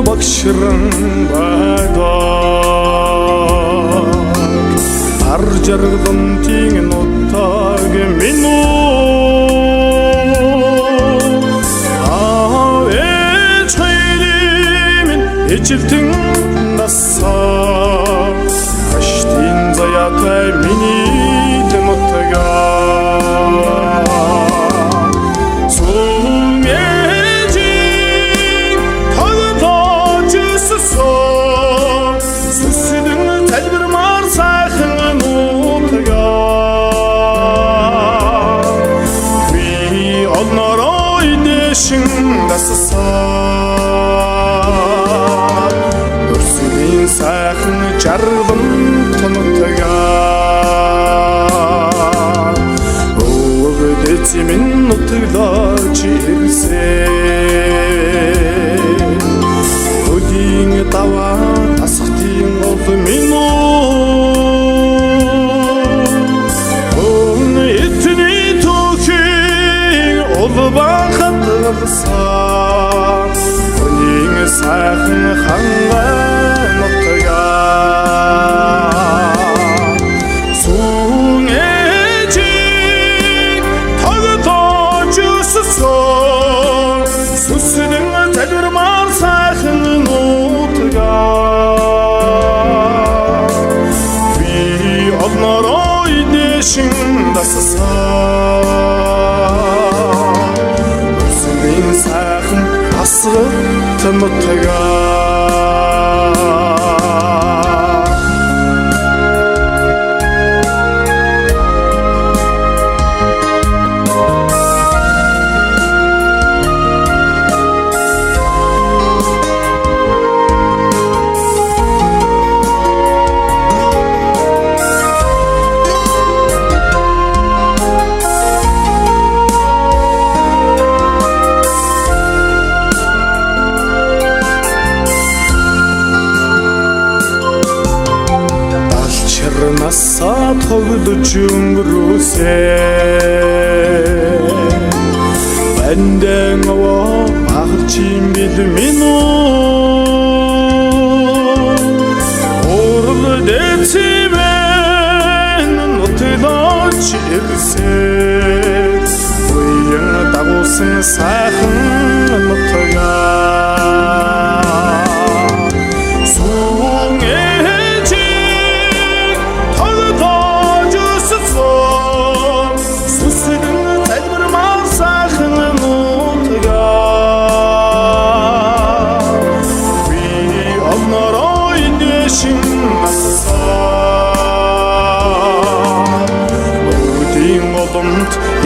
Багшран байдаг ар жаргалан тийм нутаг минь ээж хайрын ижилтэн насаа аштин заяатай миний нутага Өрсөлийн сайхан жаргал тонотага өвдөц минь нутаглаач ирсэн өдийн даваа асхтын ол минь эцний түүхийн ол бахад сайхан хангай нутага сүн ээжийн тогтоож өссөн сүсдэн залбирмаар сайхан нутага би олнороо идэшин дассан сүнэн сайхан асгал нутага Насаа тогдож өнгөрөөсэй бэндэн овоо ахчим бид минь орол дэцимэн нутгаач ирсэн уян дагуулсан сайхан нутгаа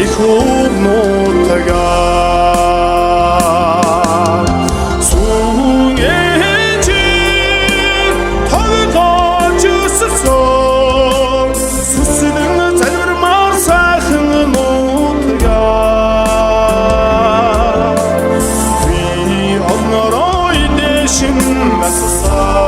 их нутага сүн ээжийн тогтоож өссөн сүсдэн залбирмаар сайхан нутага би олнороо идэшин нассан